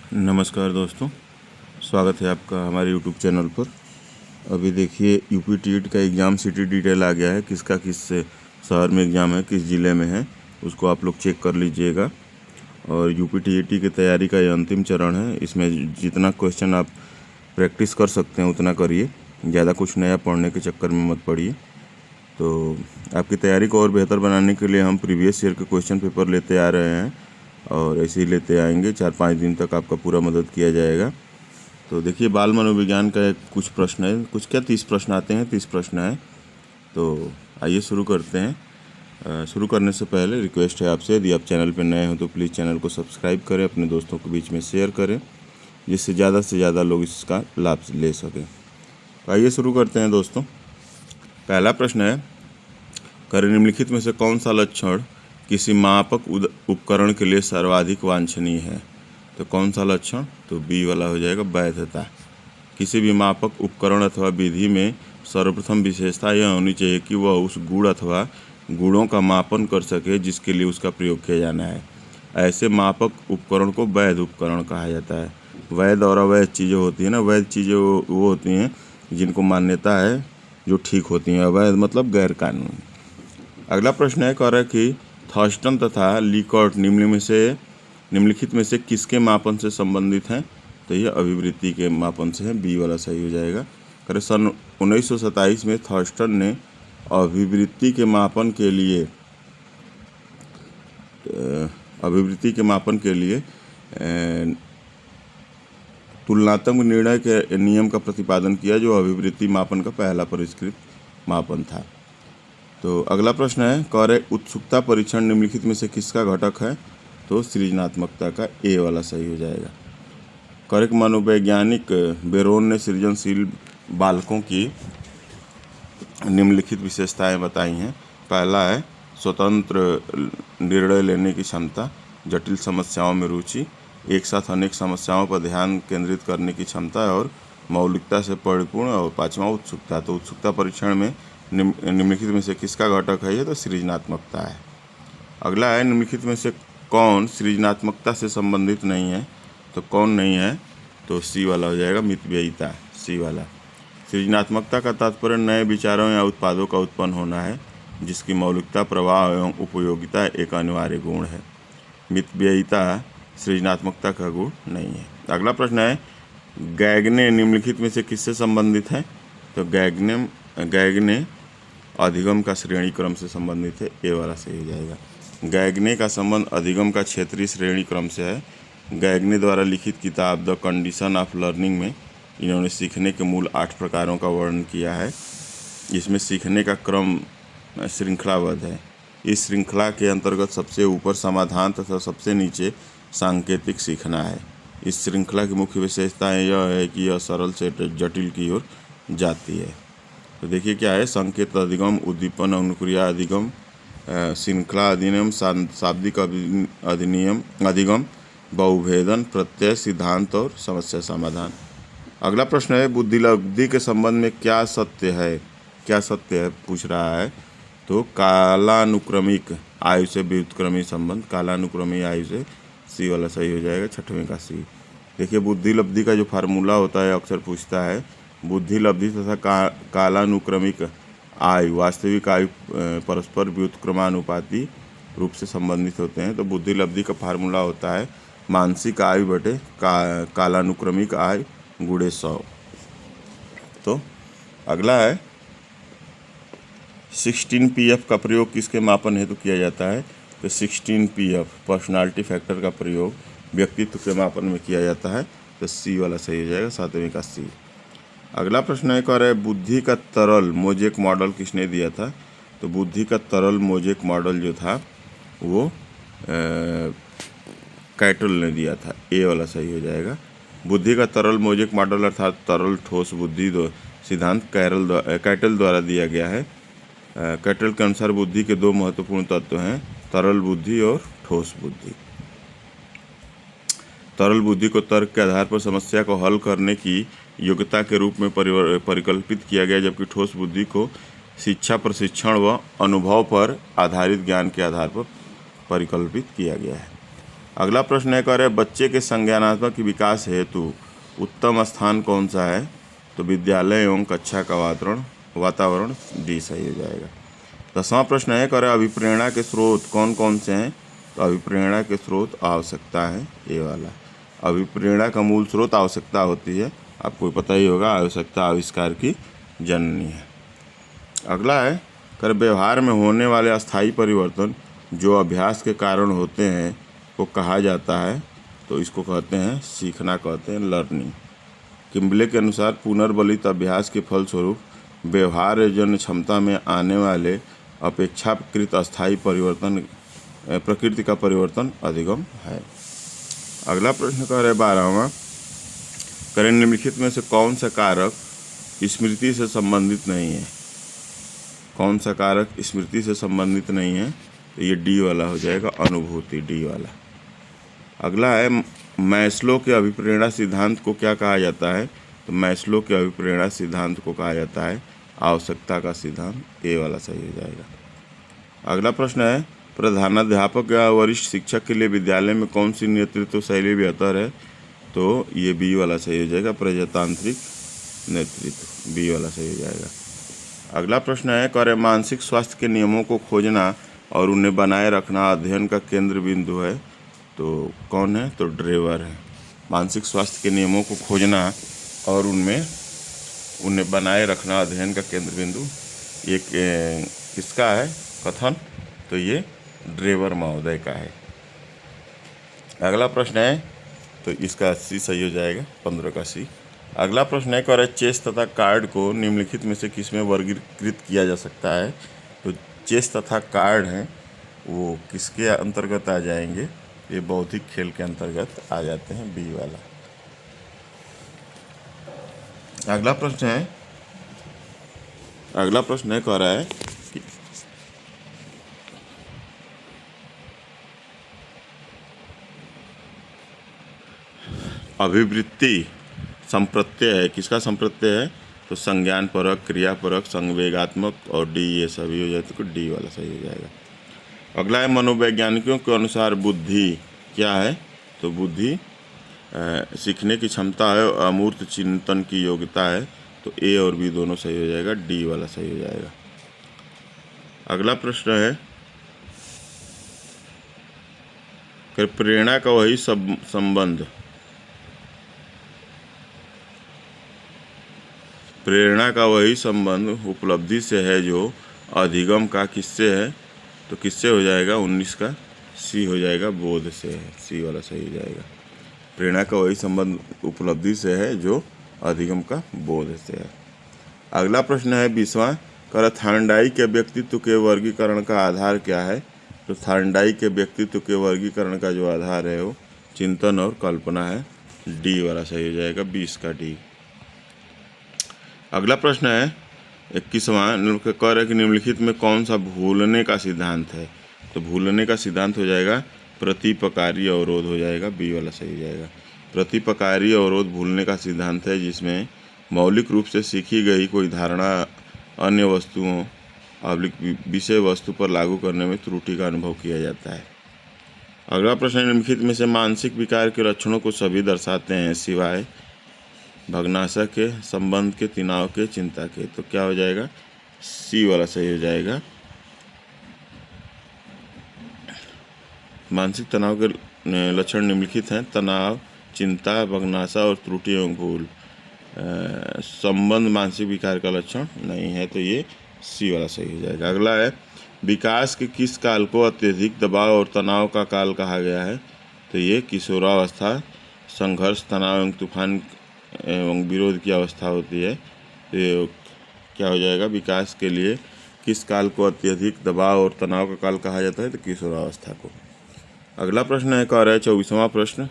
नमस्कार दोस्तों, स्वागत है आपका हमारे यूट्यूब चैनल पर। अभी देखिए यूपी टीईटी का एग्ज़ाम सिटी डिटेल आ गया है, किसका किस शहर में एग्ज़ाम है, किस ज़िले में है, उसको आप लोग चेक कर लीजिएगा। और यूपी टीईटी की तैयारी का ये अंतिम चरण है। इसमें जितना क्वेश्चन आप प्रैक्टिस कर सकते हैं उतना करिए, ज़्यादा कुछ नया पढ़ने के चक्कर में मत पड़िए। तो आपकी तैयारी को और बेहतर बनाने के लिए हम प्रीवियस ईयर के क्वेश्चन पेपर लेते आ रहे हैं और ऐसे ही लेते आएंगे। 4-5 दिन तक आपका पूरा मदद किया जाएगा। तो देखिए बाल मनोविज्ञान का कुछ प्रश्न है, कुछ क्या 30 प्रश्न आते हैं, 30 प्रश्न है। तो आइए शुरू करते हैं। शुरू करने से पहले रिक्वेस्ट है आपसे, यदि आप चैनल पर नए हो तो प्लीज़ चैनल को सब्सक्राइब करें, अपने दोस्तों के बीच में शेयर करें, जिससे ज़्यादा से ज़्यादा लोग इसका लाभ ले सकें। तो आइए शुरू करते हैं दोस्तों। पहला प्रश्न है, करें निम्नलिखित में से कौन सा लक्षण किसी मापक उपकरण के लिए सर्वाधिक वांछनीय है। तो कौन सा लक्षण, तो बी वाला हो जाएगा, वैधता। किसी भी मापक उपकरण अथवा विधि में सर्वप्रथम विशेषता यह होनी चाहिए कि वह उस गुण अथवा गुणों का मापन कर सके जिसके लिए उसका प्रयोग किया जाना है। ऐसे मापक उपकरण को वैध उपकरण कहा जाता है। वैध और अवैध चीज़ें होती हैं ना, वैध चीज़ें वो होती हैं जिनको मान्यता है, जो ठीक होती हैं। अवैध मतलब गैर कानूनी। अगला प्रश्न है, कह रहा है कि थर्स्टन तथा लिकर्ट निम्नलिखित में से किसके मापन से संबंधित हैं। तो ये अभिवृत्ति के मापन से है, बी वाला सही हो जाएगा। करें सन 1927 में थर्स्टन ने अभिवृत्ति के मापन के लिए तुलनात्मक निर्णय के नियम का प्रतिपादन किया, जो अभिवृत्ति मापन का पहला परिष्कृत मापन था। तो अगला प्रश्न है, कह रहे उत्सुकता परीक्षण निम्नलिखित में से किसका घटक है। तो सृजनात्मकता का ए वाला सही हो जाएगा। करेक्ट मनोवैज्ञानिक बेरोन ने सृजनशील बालकों की निम्नलिखित विशेषताएं बताई हैं। पहला है स्वतंत्र निर्णय लेने की क्षमता, जटिल समस्याओं में रुचि, एक साथ अनेक समस्याओं पर ध्यान केंद्रित करने की क्षमता और मौलिकता से परिपूर्ण। और पाँचवा उत्सुकता। तो उत्सुकता परीक्षण में निम्नलिखित में से किसका घटक है, ये तो सृजनात्मकता है। अगला है, निम्नलिखित में से कौन सृजनात्मकता से संबंधित नहीं है। तो कौन नहीं है, तो सी वाला हो जाएगा, मितव्ययिता, सी वाला। सृजनात्मकता का तात्पर्य नए विचारों या उत्पादों का उत्पन्न होना है, जिसकी मौलिकता, प्रवाह एवं उपयोगिता एक अनिवार्य गुण है। मितव्ययिता सृजनात्मकता का गुण नहीं है। अगला प्रश्न है, गैगने निम्नलिखित में से किससे संबंधित है। तो गैगने अधिगम का श्रेणी क्रम से संबंधित है, ए वाला सही हो जाएगा। गैगने का संबंध अधिगम का क्षेत्रीय श्रेणी क्रम से है। गैगने द्वारा लिखित किताब द कंडीशन ऑफ लर्निंग में इन्होंने सीखने के मूल 8 प्रकारों का वर्णन किया है। इसमें सीखने का क्रम श्रृंखलाबद्ध है। इस श्रृंखला के अंतर्गत सबसे ऊपर समाधान तथा सबसे नीचे सांकेतिक सीखना है। इस श्रृंखला की मुख्य विशेषताएं यह है कि यह सरल से जटिल की ओर जाती है। तो देखिए क्या है, संकेत अधिगम, उद्दीपन अनुक्रिया अधिगम, श्रृंखला अधिनियम, शाब्दिक अधिगम, बहुभेदन, प्रत्यय, सिद्धांत और समस्या समाधान। अगला प्रश्न है, बुद्धिलब्धि के संबंध में क्या सत्य है, पूछ रहा है। तो कालानुक्रमिक आयु से व्युत्क्रमी संबंध, कालानुक्रमी आयु से, सी वाला सही हो जाएगा, 6वें का सी। देखिए बुद्धिलब्धि का जो फार्मूला होता है अक्सर पूछता है, बुद्धिलब्धि तथा कालानुक्रमिक आयु, वास्तविक आयु परस्पर व्युत्क्रमानुपाती रूप से संबंधित होते हैं। तो बुद्धिलब्धि का फार्मूला होता है मानसिक आयु बटे कालानुक्रमिक आयु गुणे 100। तो अगला है, 16PF का प्रयोग किसके मापन हेतु किया जाता है। तो 16PF पर्सनालिटी फैक्टर का प्रयोग व्यक्तित्व के मापन में किया जाता है। तो सी वाला सही हो जाएगा, 7वें का सी। अगला प्रश्न है, कह रहा है बुद्धि का तरल मोजेक मॉडल किसने दिया था। तो बुद्धि का तरल मोजेक मॉडल जो था वो कैटल ने दिया था, ए वाला सही हो जाएगा। बुद्धि का तरल मोजेक मॉडल अर्थात तरल ठोस बुद्धि सिद्धांत कैटल द्वारा दिया गया है। कैटल के अनुसार बुद्धि के 2 महत्वपूर्ण तत्व हैं, तरल बुद्धि और ठोस बुद्धि। तरल बुद्धि को तर्क के आधार पर समस्या को हल करने की योग्यता के रूप में परिकल्पित किया गया, जबकि ठोस बुद्धि को शिक्षा, प्रशिक्षण व अनुभव पर आधारित ज्ञान के आधार पर परिकल्पित किया गया है। अगला प्रश्न है, कह रहे बच्चे के संज्ञानात्मक विकास हेतु उत्तम स्थान कौन सा है? तो विद्यालय एवं कक्षा का वातावरण डी सही हो जाएगा। 10वां प्रश्न है, कह रहे अभिप्रेरणा के स्रोत कौन कौन से हैं? तो अभिप्रेरणा के स्रोत आवश्यकता है, ये वाला। अभिप्रेरणा का मूल स्रोत आवश्यकता होती है, आपको पता ही होगा, आवश्यकता आविष्कार की जननी है। अगला है, कर व्यवहार में होने वाले अस्थायी परिवर्तन जो अभ्यास के कारण होते हैं को कहा जाता है, तो इसको कहते हैं सीखना, कहते हैं लर्निंग। किम्बले के अनुसार पुनर्बलित अभ्यास के फलस्वरूप व्यवहार जन्य क्षमता में आने वाले अपेक्षाकृत अस्थायी परिवर्तन प्रकृति का परिवर्तन अधिगम है। अगला प्रश्न कह रहे 12वां, करें निम्नलिखित में से कौन सा कारक स्मृति से संबंधित नहीं है? कौन सा कारक स्मृति से संबंधित नहीं है? तो ये डी वाला हो जाएगा, अनुभूति, डी वाला। अगला है, मैस्लो के अभिप्रेरणा सिद्धांत को क्या कहा जाता है? तो मैस्लो के अभिप्रेरणा सिद्धांत को कहा जाता है आवश्यकता का सिद्धांत, ए वाला सही हो जाएगा। अगला प्रश्न है, प्रधानाध्यापक या वरिष्ठ शिक्षक के लिए विद्यालय में कौन सी नेतृत्व शैली बेहतर है? तो ये बी वाला सही हो जाएगा, प्रजातांत्रिक नेतृत्व, बी वाला सही हो जाएगा। अगला प्रश्न है, कह रहे मानसिक स्वास्थ्य के नियमों को खोजना और उन्हें बनाए रखना अध्ययन का केंद्र बिंदु है, तो कौन है? तो ड्रेवर है। मानसिक स्वास्थ्य के नियमों को खोजना और उन्हें बनाए रखना अध्ययन का केंद्र बिंदु एक किसका है कथन? तो ये ड्रेवर महोदय का है। अगला प्रश्न है, तो इसका सी सही हो जाएगा, 15 का सी। अगला प्रश्न है, कह रहे चेस तथा कार्ड को निम्नलिखित में से किसमें वर्गीकृत किया जा सकता है? तो चेस तथा कार्ड हैं वो किसके अंतर्गत आ जाएंगे? ये बौद्धिक खेल के अंतर्गत आ जाते हैं, बी वाला। अगला प्रश्न है, कह रहा है कि अभिवृत्ति संप्रत्यय है, किसका संप्रत्यय है? तो संज्ञान परक, क्रिया परक, संवेगात्मक और डी, ये सभी हो जाए तो डी वाला सही हो जाएगा। अगला है, मनोवैज्ञानिकों के अनुसार बुद्धि क्या है? तो बुद्धि सीखने की क्षमता है, अमूर्त चिंतन की योग्यता है, तो ए और बी दोनों सही हो जाएगा, डी वाला सही हो जाएगा। अगला प्रश्न है, कि प्रेरणा का वही संबंध, प्रेरणा का वही संबंध उपलब्धि से है जो अधिगम का किससे है? तो किससे हो जाएगा? 19 का सी हो जाएगा, बोध से है, सी वाला सही हो जाएगा। प्रेरणा का वही संबंध उपलब्धि से है जो अधिगम का बोध से है। अगला प्रश्न है 20वां, कर थार्नडाइक के व्यक्तित्व के वर्गीकरण का आधार क्या है? तो थार्नडाइक के व्यक्तित्व के वर्गीकरण का जो आधार है वो चिंतन और कल्पना है, डी वाला सही हो जाएगा, 20 का डी। अगला प्रश्न है 21वां, कह रहे कि निम्नलिखित में कौन सा भूलने का सिद्धांत है? तो भूलने का सिद्धांत हो जाएगा प्रतिपकारी अवरोध हो जाएगा, बी वाला सही हो जाएगा। प्रतिपकारी अवरोध भूलने का सिद्धांत है जिसमें मौलिक रूप से सीखी गई कोई धारणा अन्य वस्तुओं विषय वस्तु पर लागू करने में त्रुटि का अनुभव किया जाता है। अगला प्रश्न, निम्नलिखित में से मानसिक विकार के लक्षणों को सभी दर्शाते हैं सिवाय भग्नाशय के, संबंध के, तनाव के, चिंता के, तो क्या हो जाएगा? सी वाला सही हो जाएगा। मानसिक तनाव के लक्षण निम्नलिखित हैं, तनाव, चिंता, भग्नाशा और त्रुटि एवं भूल। संबंध मानसिक विकार का लक्षण नहीं है, तो ये सी वाला सही हो जाएगा। अगला है, विकास के किस काल को अत्यधिक दबाव और तनाव का काल कहा गया है? तो ये किशोरावस्था, संघर्ष, तनाव एवं तूफान एवं विरोध की अवस्था होती है, तो क्या हो जाएगा? विकास के लिए किस काल को अत्यधिक दबाव और तनाव का काल कहा जाता है? तो किशोरावस्था को। अगला प्रश्न है, कह रहा है 24वां प्रश्न,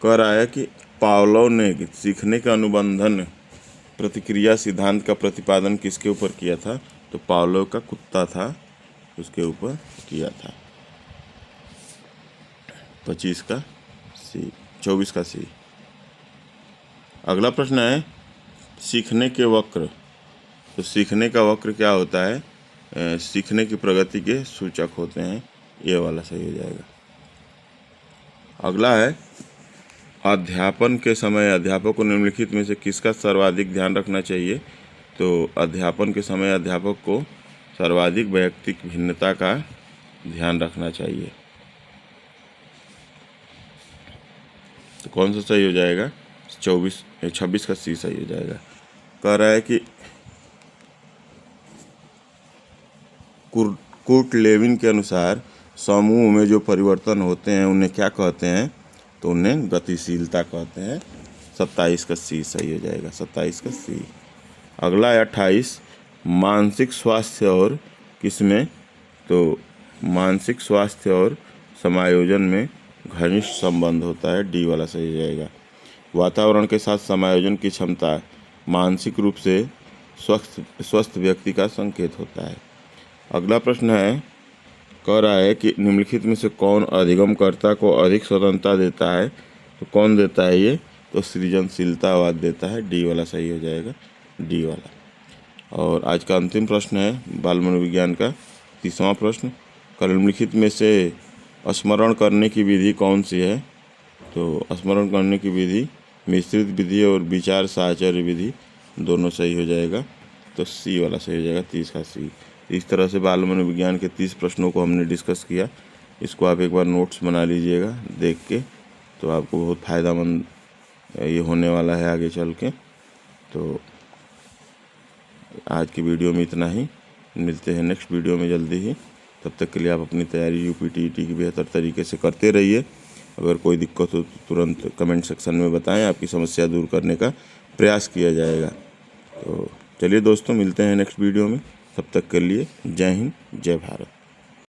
कह रहा है कि पावलोव ने सीखने के अनुबंधन प्रतिक्रिया सिद्धांत का प्रतिपादन किसके ऊपर किया था? तो पावलोव का कुत्ता था, उसके ऊपर किया था। 25 का सी, 24 का सी। अगला प्रश्न है, सीखने के वक्र, तो सीखने का वक्र क्या होता है? सीखने की प्रगति के सूचक होते हैं, ये वाला सही हो जाएगा। अगला है अध्यापन के समय अध्यापक को निम्नलिखित में से किसका सर्वाधिक ध्यान रखना चाहिए। तो अध्यापन के समय अध्यापक को सर्वाधिक वैयक्तिक भिन्नता का ध्यान रखना चाहिए। तो कौन सा सही हो जाएगा? 26 का सी सही हो जाएगा। कह रहा है कि कुर्ट लेविन के अनुसार समूह में जो परिवर्तन होते हैं उन्हें क्या कहते हैं? तो उन्हें गतिशीलता कहते हैं। 27 का सी सही हो जाएगा। 27 का सी। अगला है 28 मानसिक स्वास्थ्य और किसमें? तो मानसिक स्वास्थ्य और समायोजन में घनिष्ठ संबंध होता है। डी वाला सही हो जाएगा। वातावरण के साथ समायोजन की क्षमता मानसिक रूप से स्वस्थ व्यक्ति का संकेत होता है। अगला प्रश्न है, कह रहा है कि निम्नलिखित में से कौन अधिगमकर्ता को अधिक स्वतंत्रता देता है? तो कौन देता है ये? तो सृजनशीलतावाद देता है। डी वाला सही हो जाएगा। डी वाला। और आज का अंतिम प्रश्न है बाल मनोविज्ञान का 30वां प्रश्न। निम्नलिखित में से स्मरण करने की विधि कौन सी है? तो स्मरण करने की विधि मिश्रित विधि और विचार साहचर्य विधि दोनों सही हो जाएगा। तो सी वाला सही हो जाएगा। 30 का सी। इस तरह से बाल मनोविज्ञान के 30 प्रश्नों को हमने डिस्कस किया। इसको आप एक बार नोट्स बना लीजिएगा देख के, तो आपको बहुत फ़ायदेमंद ये होने वाला है आगे चल के। तो आज की वीडियो में इतना ही। मिलते हैं नेक्स्ट वीडियो में जल्दी ही। तब तक के लिए आप अपनी तैयारी यूपीटीईटी की बेहतर तरीके से करते रहिए। अगर कोई दिक्कत हो तो तुरंत कमेंट सेक्शन में बताएं, आपकी समस्या दूर करने का प्रयास किया जाएगा। तो चलिए दोस्तों, मिलते हैं नेक्स्ट वीडियो में। तब तक के लिए जय हिंद, जय भारत।